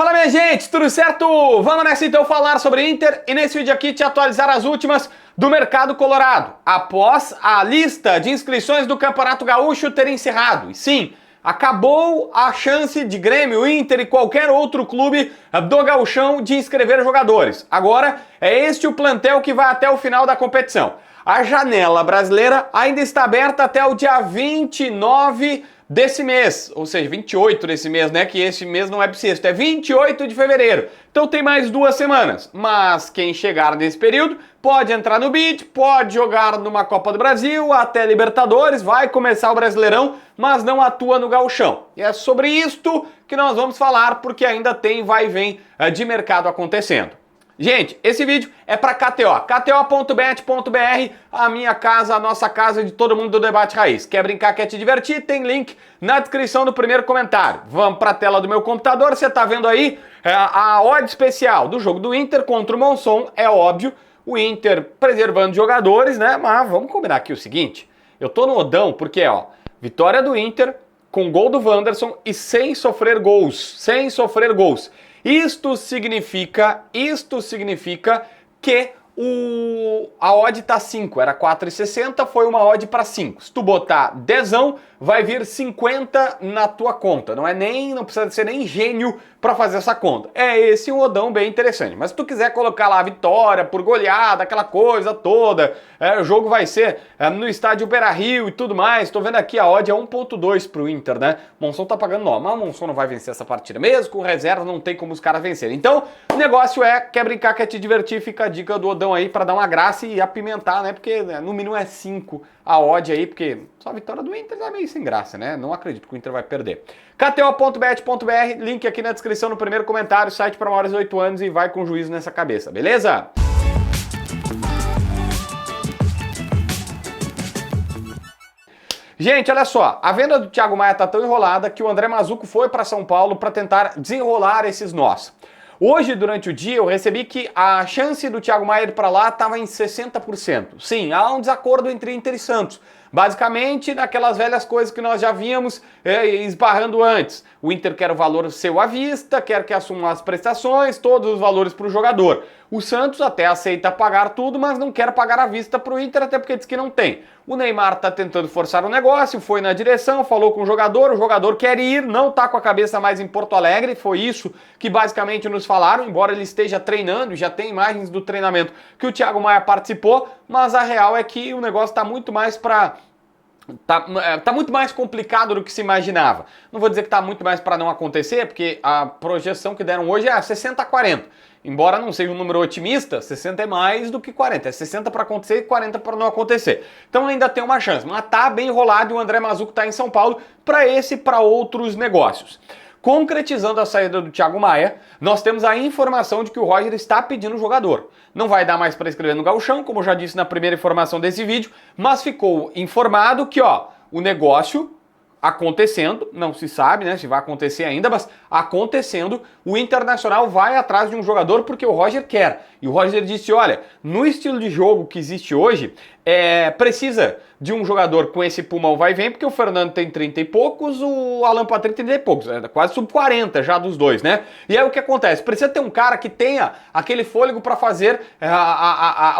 Fala, minha gente, tudo certo? Vamos nessa então falar sobre Inter e nesse vídeo aqui te atualizar as últimas do mercado colorado, após a lista de inscrições do Campeonato Gaúcho ter encerrado. E sim, acabou a chance de Grêmio, Inter e qualquer outro clube do Gauchão de inscrever jogadores. Agora é este o plantel que vai até o final da competição. A janela brasileira ainda está aberta até o dia 29 desse mês, ou seja, 28 desse mês, né? Que esse mês não é bissexto, é 28 de fevereiro. Então tem mais 2 semanas. Mas quem chegar nesse período pode entrar no bid, pode jogar numa Copa do Brasil, até Libertadores, vai começar o Brasileirão, mas não atua no Gauchão. E é sobre isto que nós vamos falar, porque ainda tem vai e vem de mercado acontecendo. Gente, esse vídeo é para KTO, kto.bet.br, a minha casa, a nossa casa de todo mundo do Debate Raiz. Quer brincar, quer te divertir? Tem link na descrição do primeiro comentário. Vamos para a tela do meu computador, você tá vendo aí a odd especial do jogo do Inter contra o Monson, é óbvio, o Inter preservando jogadores, né? Mas vamos combinar aqui o seguinte, eu tô no odão porque, ó, vitória do Inter com gol do Wanderson e sem sofrer gols, Isto significa que a odd tá 5, era 4,60, foi uma odd para 5. Se tu botar 10, vai vir 50 na tua conta. Não precisa ser nem gênio para fazer essa conta. É esse um odão bem interessante. Mas se tu quiser colocar lá a vitória por goleada, aquela coisa toda, o jogo vai ser no estádio Beira-Rio e tudo mais. Tô vendo aqui a odd é 1.2 pro Inter, né? Monson tá pagando 9, mas o Monson não vai vencer essa partida mesmo, com reserva não tem como os caras vencerem. Então, o negócio quer brincar, quer te divertir, fica a dica do odão aí para dar uma graça e apimentar, né? Porque no mínimo é 5 a odd aí, porque só a vitória do Inter é meio sem graça, né? Não acredito que o Inter vai perder. kto.bet.br, link aqui na descrição no primeiro comentário, site para maiores de 8 anos e vai com juízo nessa cabeça, beleza? Gente, olha só, a venda do Thiago Maia tá tão enrolada que o André Mazzucco foi para São Paulo para tentar desenrolar esses nós. Hoje, durante o dia, eu recebi que a chance do Thiago Maia ir para lá estava em 60%. Sim, há um desacordo entre Inter e Santos. Basicamente, naquelas velhas coisas que nós já vínhamos esbarrando antes. O Inter quer o valor seu à vista, quer que assuma as prestações, todos os valores para o jogador. O Santos até aceita pagar tudo, mas não quer pagar à vista para o Inter, até porque diz que não tem. O Neymar está tentando forçar o negócio, foi na direção, falou com o jogador quer ir, não está com a cabeça mais em Porto Alegre, foi isso que basicamente nos falaram, embora ele esteja treinando, já tem imagens do treinamento que o Thiago Maia participou, mas a real é que o negócio está muito mais para... Tá muito mais complicado do que se imaginava. Não vou dizer que tá muito mais para não acontecer, porque a projeção que deram hoje é 60-40. Embora não seja um número otimista, 60 é mais do que 40. É 60 para acontecer e 40 para não acontecer. Então ainda tem uma chance. Mas tá bem enrolado e o André Mazzucco tá em São Paulo para esse e para outros negócios. Concretizando a saída do Thiago Maia, nós temos a informação de que o Roger está pedindo o jogador. Não vai dar mais para escrever no Gauchão, como eu já disse na primeira informação desse vídeo, mas ficou informado que, ó, o negócio acontecendo, não se sabe, né, se vai acontecer ainda, mas acontecendo, o Internacional vai atrás de um jogador porque o Roger quer. E o Roger disse, olha, no estilo de jogo que existe hoje, precisa de um jogador com esse pulmão vai e vem, porque o Fernando tem 30 e poucos, o Alan Patrick tem 30 e poucos, quase sub 40 já dos dois, né? E aí o que acontece? Precisa ter um cara que tenha aquele fôlego para fazer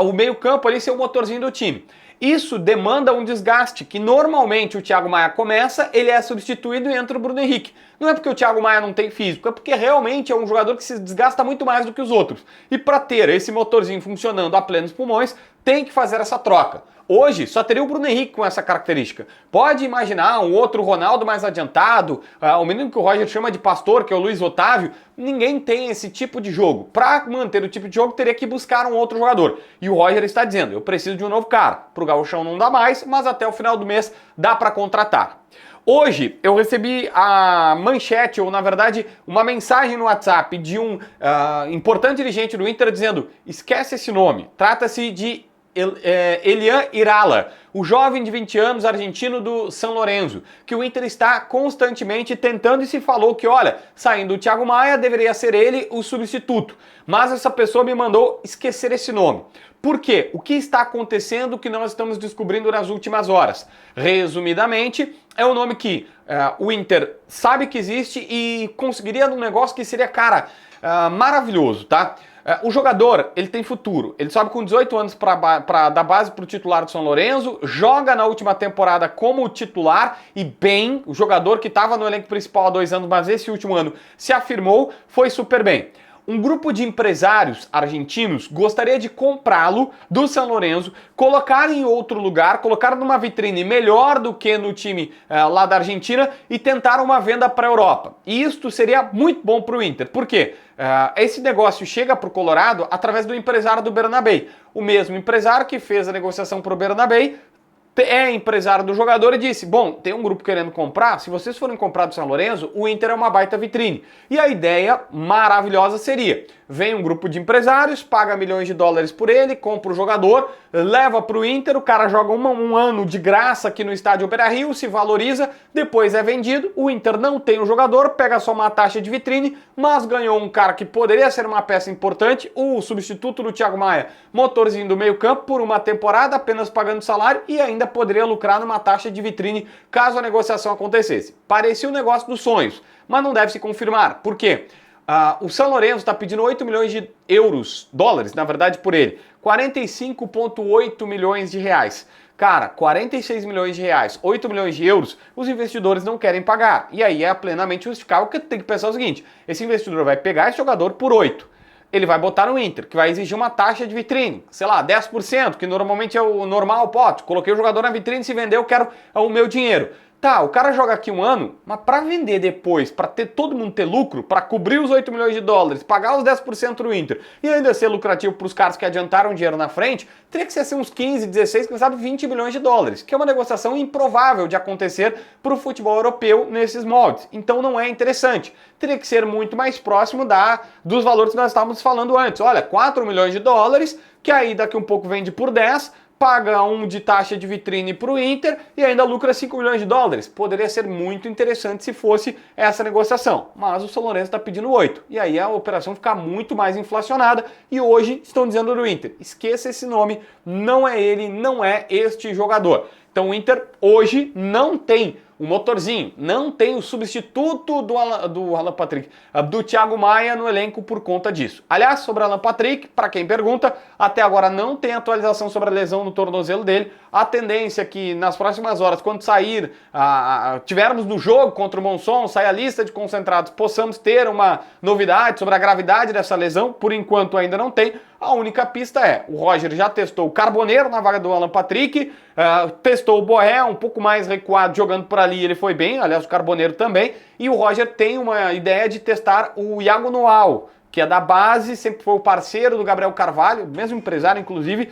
o meio campo ali ser o motorzinho do time. Isso demanda um desgaste, que normalmente o Thiago Maia começa, ele é substituído e entra o Bruno Henrique. Não é porque o Thiago Maia não tem físico, é porque realmente é um jogador que se desgasta muito mais do que os outros. E para ter esse motorzinho funcionando a plenos pulmões, tem que fazer essa troca. Hoje só teria o Bruno Henrique com essa característica. Pode imaginar um outro Ronaldo mais adiantado, o menino que o Roger chama de pastor, que é o Luiz Otávio. Ninguém tem esse tipo de jogo. Para manter o tipo de jogo, teria que buscar um outro jogador. E o Roger está dizendo, eu preciso de um novo cara. Pro Gauchão não dá mais, mas até o final do mês dá para contratar. Hoje eu recebi a manchete, ou na verdade uma mensagem no WhatsApp de um importante dirigente do Inter dizendo, esquece esse nome, trata-se de Elian Irala, o jovem de 20 anos argentino do São Lourenço, que o Inter está constantemente tentando e se falou que, olha, saindo o Thiago Maia, deveria ser ele o substituto. Mas essa pessoa me mandou esquecer esse nome. Por quê? O que está acontecendo que nós estamos descobrindo nas últimas horas? Resumidamente, é um nome que o Inter sabe que existe e conseguiria um negócio que seria, cara, maravilhoso, tá? O jogador, ele tem futuro, ele sobe com 18 anos da base para o titular do São Lourenço, joga na última temporada como titular e bem, o jogador que estava no elenco principal há 2 anos, mas esse último ano se afirmou, foi super bem. Um grupo de empresários argentinos gostaria de comprá-lo do São Lourenço, colocar em outro lugar, colocar numa vitrine melhor do que no time lá da Argentina e tentar uma venda para a Europa. E isto seria muito bom para o Inter. Por quê? Esse negócio chega para o Colorado através do empresário do Bernabéu. O mesmo empresário que fez a negociação para o Bernabéu é empresário do jogador e disse, bom, tem um grupo querendo comprar, se vocês forem comprar do São Lourenço, o Inter é uma baita vitrine. E a ideia maravilhosa seria, vem um grupo de empresários, paga milhões de dólares por ele, compra o jogador, leva para o Inter, o cara joga um ano de graça aqui no estádio Beira-Rio, se valoriza, depois é vendido, o Inter não tem o jogador, pega só uma taxa de vitrine, mas ganhou um cara que poderia ser uma peça importante, o substituto do Thiago Maia, motorzinho do meio campo, por uma temporada, apenas pagando salário e ainda poderia lucrar numa taxa de vitrine caso a negociação acontecesse. Parecia o negócio dos sonhos, mas não deve se confirmar. Por quê? O São Lourenço está pedindo 8 milhões de dólares, na verdade, por ele. 45,8 milhões de reais. Cara, 46 milhões de reais, 8 milhões de euros, os investidores não querem pagar. E aí é plenamente justificável, que tem que pensar o seguinte, esse investidor vai pegar esse jogador por 8. Ele vai botar no Inter, que vai exigir uma taxa de vitrine, sei lá, 10%, que normalmente é o normal, pote. Coloquei o jogador na vitrine, se vender eu quero o meu dinheiro. Tá, o cara joga aqui 1 ano, mas para vender depois, para todo mundo ter lucro, para cobrir os 8 milhões de dólares, pagar os 10% do Inter e ainda ser lucrativo para os caras que adiantaram dinheiro na frente, teria que ser assim, uns 15, 16, quem sabe 20 milhões de dólares, que é uma negociação improvável de acontecer para o futebol europeu nesses moldes. Então não é interessante. Teria que ser muito mais próximo dos valores que nós estávamos falando antes. Olha, 4 milhões de dólares, que aí daqui um pouco vende por 10, paga de taxa de vitrine para o Inter e ainda lucra 5 milhões de dólares. Poderia ser muito interessante se fosse essa negociação, mas o São Lourenço está pedindo 8. E aí a operação fica muito mais inflacionada e hoje estão dizendo do Inter, esqueça esse nome, não é ele, não é este jogador. Então o Inter hoje não tem o motorzinho, não tem o substituto do Alan Patrick, do Thiago Maia no elenco por conta disso. Aliás, sobre o Alan Patrick, para quem pergunta, até agora não tem atualização sobre a lesão no tornozelo dele. A tendência é que nas próximas horas, quando sair, tivermos no jogo contra o Monson, sair a lista de concentrados, possamos ter uma novidade sobre a gravidade dessa lesão. Por enquanto ainda não tem. A única pista é, o Roger já testou o Carboneiro na vaga do Alan Patrick, testou o Borré, um pouco mais recuado, jogando por ali, ele foi bem, aliás o Carboneiro também, e o Roger tem uma ideia de testar o Iago Noal, que é da base, sempre foi o parceiro do Gabriel Carvalho, mesmo empresário inclusive,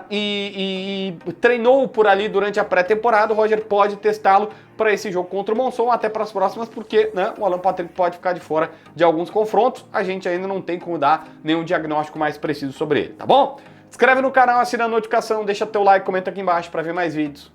e treinou por ali durante a pré-temporada. O Roger pode testá-lo para esse jogo contra o Monson, até para as próximas, porque o Alan Patrick pode ficar de fora de alguns confrontos. A gente ainda não tem como dar nenhum diagnóstico mais preciso sobre ele, tá bom? Se inscreve no canal, assina a notificação, deixa teu like, comenta aqui embaixo para ver mais vídeos.